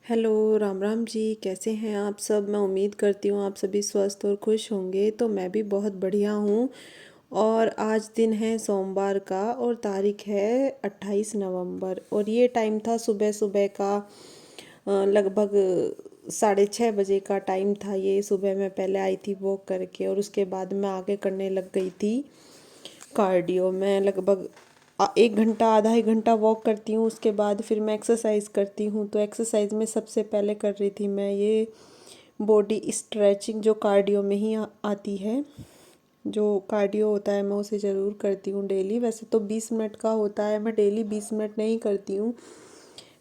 Hello, Ram Ram ji. कैसे हैं आप सब? मैं उम्मीद करती हूँ आप सभी स्वस्थ और खुश होंगे। तो मैं भी बहुत बढ़िया हूँ। और आज दिन है सोमवार का और तारीख है 28 नवंबर, और ये टाइम था सुबह सुबह का। लगभग 6:30 बजे का टाइम था। ये सुबह मैं पहले आई थी वॉक करके, और उसके बाद मैं आगे करने लग गई थी कार्डियो। मैं लगभग 1 घंटा, आधा 1 घंटा वॉक करती हूँ। उसके बाद फिर मैं एक्सरसाइज करती हूँ। तो एक्सरसाइज में सबसे पहले कर रही थी मैं ये बॉडी स्ट्रेचिंग, जो कार्डियो में ही आती है। जो कार्डियो होता है मैं उसे ज़रूर करती हूँ डेली। वैसे तो 20 मिनट का होता है, मैं डेली 20 मिनट नहीं करती हूँ।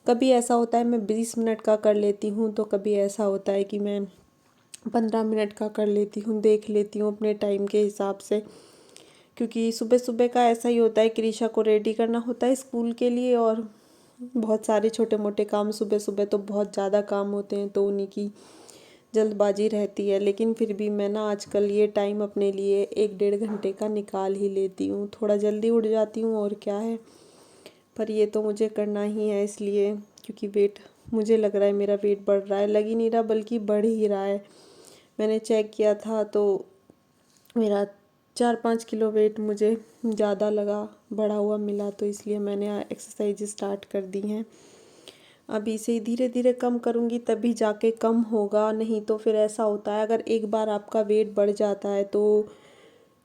कभी ऐसा होता है मैं 20 मिनट का कर लेती हूँ, तो कभी ऐसा होता है कि मैं 15 मिनट का कर लेती हूँ। देख लेती हूँ अपने टाइम के हिसाब से, क्योंकि सुबह सुबह का ऐसा ही होता है। क्रिशा को रेडी करना होता है स्कूल के लिए, और बहुत सारे छोटे मोटे काम सुबह सुबह तो बहुत ज़्यादा काम होते हैं, तो उन्हीं की जल्दबाजी रहती है। लेकिन फिर भी मैं ना आजकल ये टाइम अपने लिए 1 डेढ़ घंटे का निकाल ही लेती हूँ। थोड़ा जल्दी उठ जाती हूँ और क्या है, पर ये तो मुझे करना ही है इसलिए, क्योंकि वेट, मुझे लग रहा है मेरा वेट बढ़ रहा है। लग ही नहीं रहा, बल्कि बढ़ ही रहा है। मैंने चेक किया था तो मेरा 4-5 किलो वेट मुझे ज़्यादा लगा, बढ़ा हुआ मिला। तो इसलिए मैंने एक्सरसाइज स्टार्ट कर दी हैं। अभी से धीरे धीरे कम करूँगी तभी जाके कम होगा। नहीं तो फिर ऐसा होता है, अगर एक बार आपका वेट बढ़ जाता है तो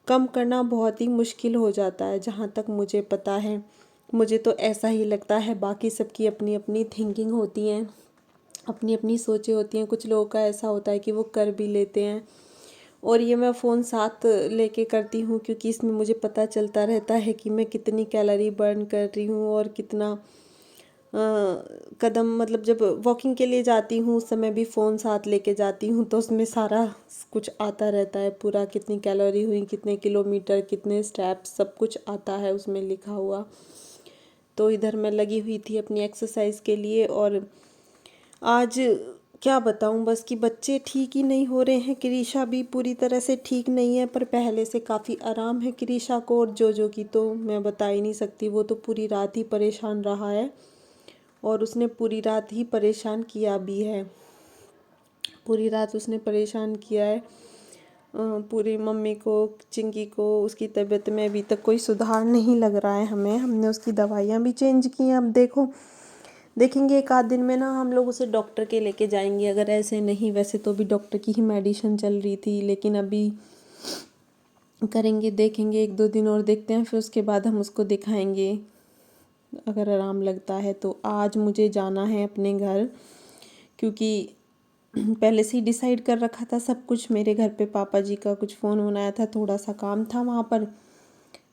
कम करना बहुत ही मुश्किल हो जाता है, जहाँ तक मुझे पता है। मुझे तो ऐसा ही लगता है। बाकी सबकी अपनी अपनी थिंकिंग होती हैं, अपनी अपनी सोचें होती हैं। कुछ लोगों का ऐसा होता है कि वो कर भी लेते हैं। और ये मैं फ़ोन साथ लेके करती हूँ, क्योंकि इसमें मुझे पता चलता रहता है कि मैं कितनी कैलोरी बर्न कर रही हूँ और कितना कदम, मतलब जब वॉकिंग के लिए जाती हूँ उस समय भी फ़ोन साथ लेके जाती हूँ, तो उसमें सारा कुछ आता रहता है। पूरा कितनी कैलोरी हुई, कितने किलोमीटर, कितने स्टेप्स, सब कुछ आता है उसमें लिखा हुआ। तो इधर मैं लगी हुई थी अपनी एक्सरसाइज के लिए। और आज क्या बताऊं, बस कि बच्चे ठीक ही नहीं हो रहे हैं। क्रिशा भी पूरी तरह से ठीक नहीं है, पर पहले से काफ़ी आराम है क्रिशा को। और जो की तो मैं बता ही नहीं सकती। वो तो पूरी रात ही परेशान रहा है, और उसने पूरी रात ही परेशान किया भी है। पूरी रात उसने परेशान किया है पूरी मम्मी को, चिंकी को। उसकी तबीयत में अभी तक कोई सुधार नहीं लग रहा है हमें। हमने उसकी दवाइयाँ भी चेंज की हैं। अब देखेंगे 1 आध दिन में ना हम लोग उसे डॉक्टर के लेके जाएंगे। अगर ऐसे नहीं, वैसे तो भी डॉक्टर की ही मेडिसिन चल रही थी, लेकिन अभी करेंगे, देखेंगे 1-2 दिन और देखते हैं, फिर उसके बाद हम उसको दिखाएंगे। अगर आराम लगता है तो आज मुझे जाना है अपने घर, क्योंकि पहले से ही डिसाइड कर रखा था सब कुछ। मेरे घर पे पापा जी का कुछ फ़ोन होना आया था, थोड़ा सा काम था वहाँ पर।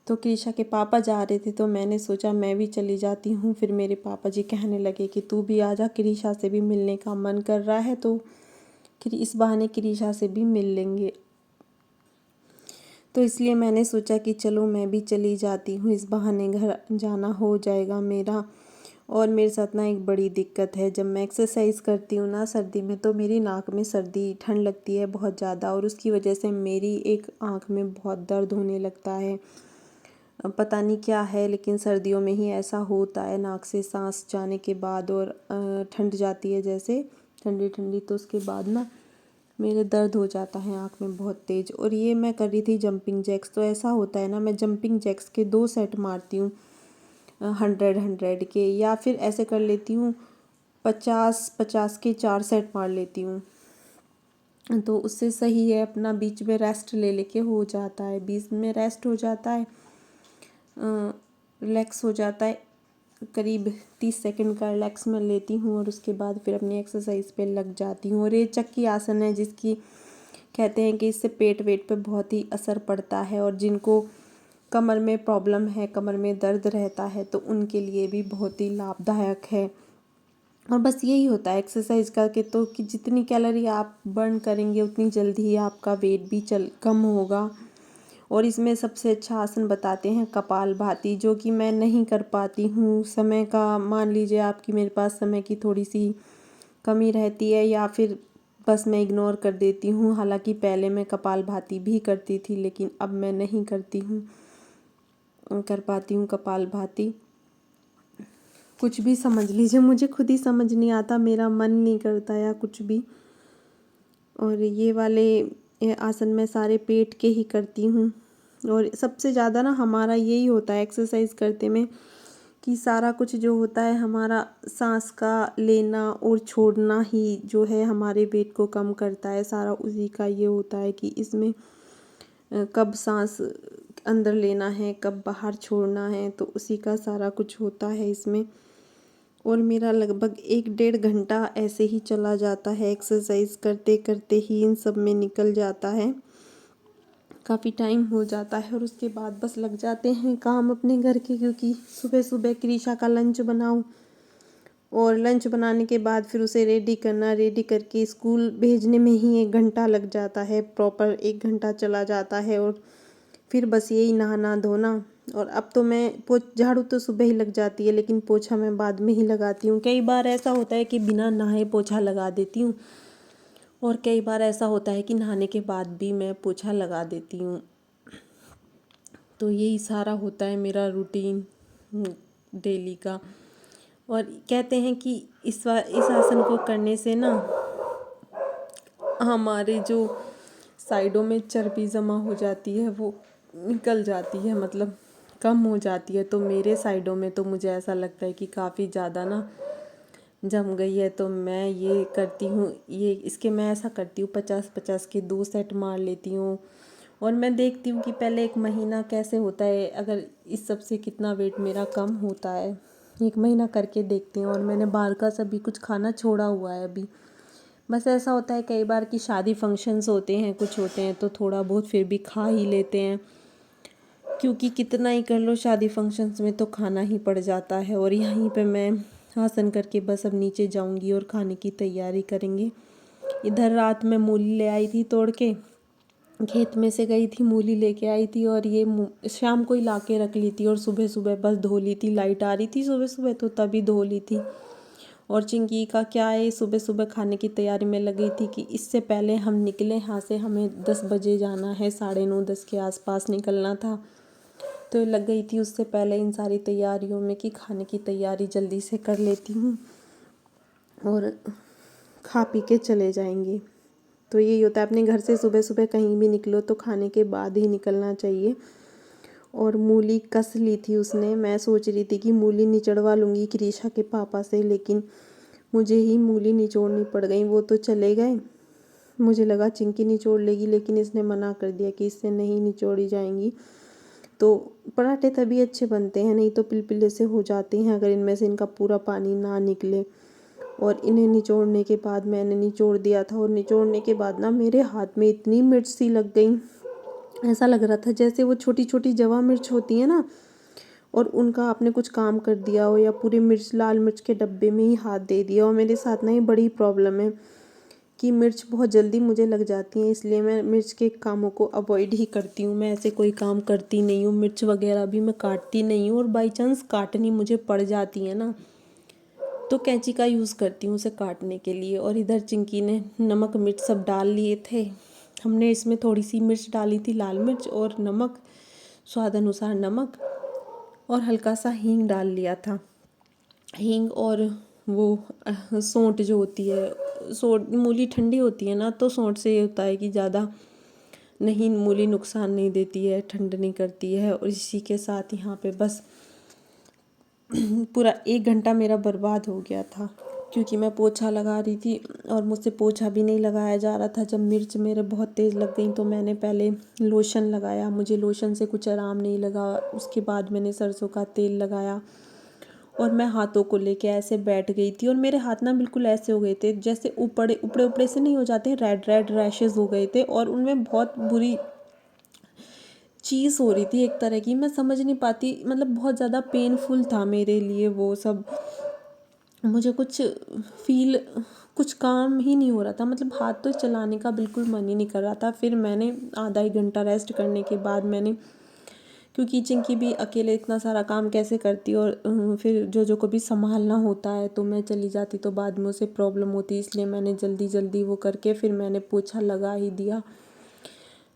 तो क्रिशा के पापा जा रहे थे, तो मैंने सोचा मैं भी चली जाती हूँ। फिर मेरे पापा जी कहने लगे कि तू भी आ जा, क्रिशा से भी मिलने का मन कर रहा है, तो फिर इस बहाने क्रिशा से भी मिल लेंगे। तो इसलिए मैंने सोचा कि चलो मैं भी चली जाती हूँ, इस बहाने घर जाना हो जाएगा मेरा। और मेरे साथ ना एक बड़ी दिक्कत है, जब मैं एक्सरसाइज करती हूँ ना सर्दी में, तो मेरी नाक में सर्दी ठंड लगती है बहुत ज़्यादा, और उसकी वजह से मेरी एक आँख में बहुत दर्द होने लगता है। पता नहीं क्या है, लेकिन सर्दियों में ही ऐसा होता है। नाक से सांस जाने के बाद और ठंड जाती है जैसे ठंडी ठंडी, तो उसके बाद ना मेरे दर्द हो जाता है आँख में बहुत तेज़। और ये मैं कर रही थी जंपिंग जैक्स। तो ऐसा होता है ना, मैं जंपिंग जैक्स के 2 सेट मारती हूँ 100-100 के, या फिर ऐसे कर लेती हूँ 50-50 के 4 सेट मार लेती हूँ। तो उससे सही है, अपना बीच में रेस्ट ले लेके हो जाता है, बीच में रेस्ट हो जाता है, रिलैक्स हो जाता है। करीब 30 सेकंड का रिलैक्स मैं लेती हूँ, और उसके बाद फिर अपनी एक्सरसाइज पे लग जाती हूँ। और ये चक्की आसन है, जिसकी कहते हैं कि इससे पेट वेट पे बहुत ही असर पड़ता है, और जिनको कमर में प्रॉब्लम है, कमर में दर्द रहता है, तो उनके लिए भी बहुत ही लाभदायक है। और बस यही होता है एक्सरसाइज करके, तो कि जितनी कैलोरी आप बर्न करेंगे उतनी जल्दी ही आपका वेट भी कम होगा। और इसमें सबसे अच्छा आसन बताते हैं कपालभाति, जो कि मैं नहीं कर पाती हूँ। समय का, मान लीजिए आपकी, मेरे पास समय की थोड़ी सी कमी रहती है, या फिर बस मैं इग्नोर कर देती हूँ। हालांकि पहले मैं कपालभाति भी करती थी, लेकिन अब मैं नहीं कर पाती हूँ कपालभाति। कुछ भी समझ लीजिए, मुझे खुद ही समझ नहीं आता, मेरा मन नहीं करता या कुछ भी। और ये वाले आसन मैं सारे पेट के ही करती हूँ। और सबसे ज़्यादा ना हमारा यही होता है एक्सरसाइज करते में कि सारा कुछ जो होता है हमारा सांस का लेना और छोड़ना ही जो है हमारे वेट को कम करता है। सारा उसी का ये होता है कि इसमें कब सांस अंदर लेना है, कब बाहर छोड़ना है, तो उसी का सारा कुछ होता है इसमें। और मेरा लगभग 1-1.5 घंटा ऐसे ही चला जाता है, एक्सरसाइज करते करते ही इन सब में निकल जाता है, काफ़ी टाइम हो जाता है। और उसके बाद बस लग जाते हैं काम अपने घर के, क्योंकि सुबह सुबह क्रिशा का लंच बनाऊं और लंच बनाने के बाद फिर उसे रेडी करना, रेडी करके स्कूल भेजने में ही 1 घंटा लग जाता है, प्रॉपर 1 घंटा चला जाता है। और फिर बस यही नहाना धोना। और अब तो मैं झाड़ू तो सुबह ही लग जाती है, लेकिन पोछा मैं बाद में ही लगाती हूँ। कई बार ऐसा होता है कि बिना नहाए पोछा लगा देती हूँ, और कई बार ऐसा होता है कि नहाने के बाद भी मैं पोछा लगा देती हूँ। तो यही सारा होता है मेरा रूटीन डेली का। और कहते हैं कि इस आसन को करने से ना हमारे जो साइडों में चर्बी जमा हो जाती है वो निकल जाती है, मतलब कम हो जाती है। तो मेरे साइडों में तो मुझे ऐसा लगता है कि काफ़ी ज़्यादा ना जम गई है। तो मैं ये करती हूँ, मैं ऐसा करती हूँ 50-50 के 2 सेट मार लेती हूँ। और मैं देखती हूँ कि पहले 1 महीना कैसे होता है, अगर इस सब से कितना वेट मेरा कम होता है। 1 महीना करके देखती हूँ। और मैंने बाहर का सभी कुछ खाना छोड़ा हुआ है अभी। बस ऐसा होता है कई बार कि शादी फंक्शंस होते हैं, कुछ होते हैं, तो थोड़ा बहुत फिर भी खा ही लेते हैं, क्योंकि कितना ही कर लो शादी फंक्शंस में तो खाना ही पड़ जाता है। और यहीं पे मैं आसन करके बस अब नीचे जाऊंगी और खाने की तैयारी करेंगे। इधर रात में मूली ले आई थी तोड़ के, खेत में से गई थी, मूली लेके आई थी, और ये शाम को ही ला के रख ली थी। और सुबह सुबह बस धो ली थी, लाइट आ रही थी सुबह सुबह तो तभी धो ली थी। और चिंकी का क्या है, सुबह सुबह खाने की तैयारी में लगी थी कि इससे पहले हम निकले यहाँ से, हमें 10 बजे जाना है, 9:30-10 के आसपास निकलना था। तो लग गई थी उससे पहले इन सारी तैयारियों में कि खाने की तैयारी जल्दी से कर लेती हूँ और खा पी के चले जाएंगे। तो यही होता है, अपने घर से सुबह सुबह कहीं भी निकलो तो खाने के बाद ही निकलना चाहिए। और मूली कस ली थी उसने, मैं सोच रही थी कि मूली निचड़वा लूँगी क्रिशा के पापा से, लेकिन मुझे ही मूली निचोड़नी पड़ गई। वो तो चले गए, मुझे लगा चिंकी निचोड़ लेगी, लेकिन इसने मना कर दिया कि इससे नहीं निचोड़ी जाएंगी। तो पराठे तभी अच्छे बनते हैं, नहीं तो पिलपिले से हो जाते हैं अगर इनमें से इनका पूरा पानी ना निकले। और इन्हें निचोड़ने के बाद मैंने निचोड़ दिया था, और निचोड़ने के बाद ना मेरे हाथ में इतनी मिर्च सी लग गई, ऐसा लग रहा था जैसे वो छोटी छोटी जवा मिर्च होती है ना, और उनका आपने कुछ काम कर दिया हो, या पूरी मिर्च लाल मिर्च के डब्बे में ही हाथ दे दिया। और मेरे साथ ना ये बड़ी प्रॉब्लम है कि मिर्च बहुत जल्दी मुझे लग जाती है, इसलिए मैं मिर्च के कामों को अवॉइड ही करती हूँ। मैं ऐसे कोई काम करती नहीं हूँ, मिर्च वगैरह भी मैं काटती नहीं हूँ। और बाई चांस काटनी मुझे पड़ जाती है ना, तो कैंची का यूज़ करती हूँ उसे काटने के लिए। और इधर चिंकी ने नमक मिर्च सब डाल लिए थे, हमने इसमें थोड़ी सी मिर्च डाली थी, लाल मिर्च और नमक, स्वाद अनुसार नमक, और हल्का सा हींग डाल लिया था। हींग और वो सौंठ जो होती है, सौंठ, मूली ठंडी होती है ना, तो सौंठ से ये होता है कि ज़्यादा नहीं, मूली नुकसान नहीं देती है, ठंड नहीं करती है। और इसी के साथ यहाँ पे बस पूरा 1 घंटा मेरा बर्बाद हो गया था, क्योंकि मैं पोछा लगा रही थी और मुझसे पोछा भी नहीं लगाया जा रहा था। जब मिर्च मेरे बहुत तेज़ लग गई तो मैंने पहले लोशन लगाया, मुझे लोशन से कुछ आराम नहीं लगा। उसके बाद मैंने सरसों का तेल लगाया, और मैं हाथों को लेके ऐसे बैठ गई थी, और मेरे हाथ ना बिल्कुल ऐसे हो गए थे जैसे उपड़े उपड़े उपड़े से नहीं हो जाते, रेड रेड रैशेज़ हो गए थे, और उनमें बहुत बुरी चीज़ हो रही थी एक तरह की, मैं समझ नहीं पाती, मतलब बहुत ज़्यादा पेनफुल था मेरे लिए वो सब। मुझे कुछ काम ही नहीं हो रहा था, मतलब हाथ तो चलाने का बिल्कुल मन ही नहीं कर रहा था। फिर मैंने आधा 1 घंटा रेस्ट करने के बाद मैंने, क्योंकि चिंकी भी अकेले इतना सारा काम कैसे करती, और फिर जो को भी संभालना होता है, तो मैं चली जाती तो बाद में उसे प्रॉब्लम होती, इसलिए मैंने जल्दी जल्दी वो करके फिर मैंने पोछा लगा ही दिया।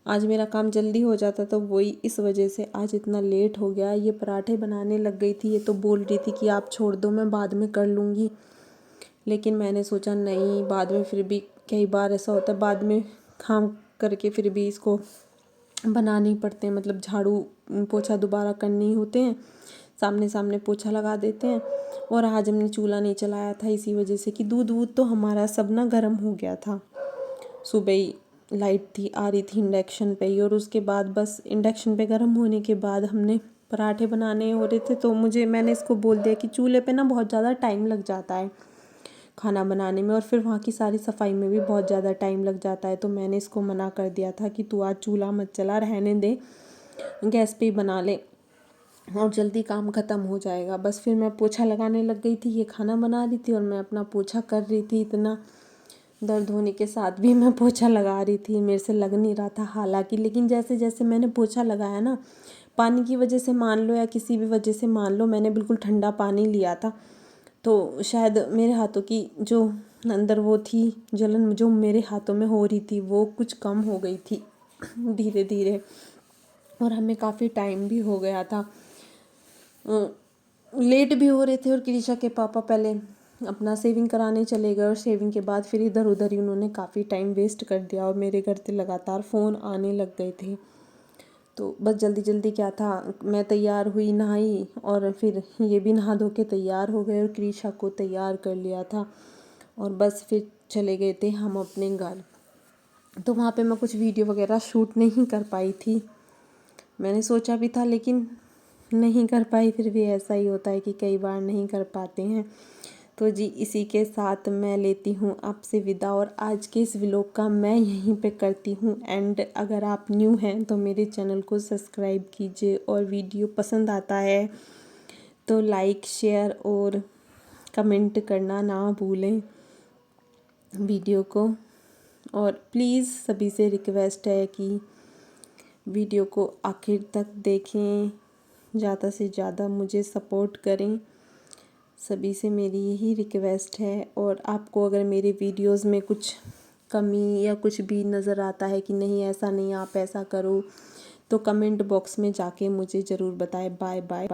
आज मेरा काम जल्दी हो जाता तो वही इस वजह से आज इतना लेट हो गया। ये पराठे बनाने लग गई थी, ये तो बोल रही थी कि आप छोड़ दो, मैं बाद में कर लूँगी। लेकिन मैंने सोचा नहीं, बाद में फिर भी कई बार ऐसा होता है, बाद में काम करके फिर भी इसको बनाने ही पड़ते हैं, मतलब झाड़ू पोछा दोबारा करने ही होते हैं, सामने सामने पोछा लगा देते हैं। और आज हमने चूल्हा नहीं चलाया था इसी वजह से कि दूध वूध तो हमारा सब ना गर्म हो गया था। सुबह ही लाइट थी आ रही थी इंडक्शन पे ही, और उसके बाद बस इंडक्शन पे गर्म होने के बाद हमने पराठे बनाने हो रहे थे, तो मैंने इसको बोल दिया कि चूल्हे पे ना बहुत ज़्यादा टाइम लग जाता है खाना बनाने में, और फिर वहाँ की सारी सफाई में भी बहुत ज़्यादा टाइम लग जाता है। तो मैंने इसको मना कर दिया था कि तू आज चूल्हा मत चला, रहने दे, गैस पे ही बना ले और जल्दी काम ख़त्म हो जाएगा। बस फिर मैं पोछा लगाने लग गई थी, ये खाना बना रही थी और मैं अपना पोछा कर रही थी। इतना दर्द होने के साथ भी मैं पोछा लगा रही थी, मेरे से लग नहीं रहा था हालांकि, लेकिन जैसे जैसे मैंने पोछा लगाया ना, पानी की वजह से मान लो या किसी भी वजह से मान लो, मैंने बिल्कुल ठंडा पानी लिया था, तो शायद मेरे हाथों की जो अंदर वो थी जलन जो मेरे हाथों में हो रही थी वो कुछ कम हो गई थी धीरे धीरे। और हमें काफ़ी टाइम भी हो गया था, लेट भी हो रहे थे। और क्रिशा के पापा पहले अपना सेविंग कराने चले गए और सेविंग के बाद फिर इधर उधर ही उन्होंने काफ़ी टाइम वेस्ट कर दिया, और मेरे घर से लगातार फ़ोन आने लग गए थे। तो बस जल्दी जल्दी क्या था, मैं तैयार हुई, नहाई, और फिर ये भी नहा धो के तैयार हो गए और क्रिशा को तैयार कर लिया था, और बस फिर चले गए थे हम अपने घर। तो वहाँ पे मैं कुछ वीडियो वगैरह शूट नहीं कर पाई थी, मैंने सोचा भी था लेकिन नहीं कर पाई। फिर भी ऐसा ही होता है कि कई बार नहीं कर पाते हैं। तो जी इसी के साथ मैं लेती हूँ आपसे विदा, और आज के इस व्लॉग का मैं यहीं पे करती हूँ एंड। अगर आप न्यू हैं तो मेरे चैनल को सब्सक्राइब कीजिए, और वीडियो पसंद आता है तो लाइक शेयर और कमेंट करना ना भूलें वीडियो को। और प्लीज़ सभी से रिक्वेस्ट है कि वीडियो को आखिर तक देखें, ज़्यादा से ज़्यादा मुझे सपोर्ट करें, सभी से मेरी यही रिक्वेस्ट है। और आपको अगर मेरे वीडियोस में कुछ कमी या कुछ भी नज़र आता है कि नहीं ऐसा नहीं आप ऐसा करो, तो कमेंट बॉक्स में जाके मुझे ज़रूर बताएं। Bye bye.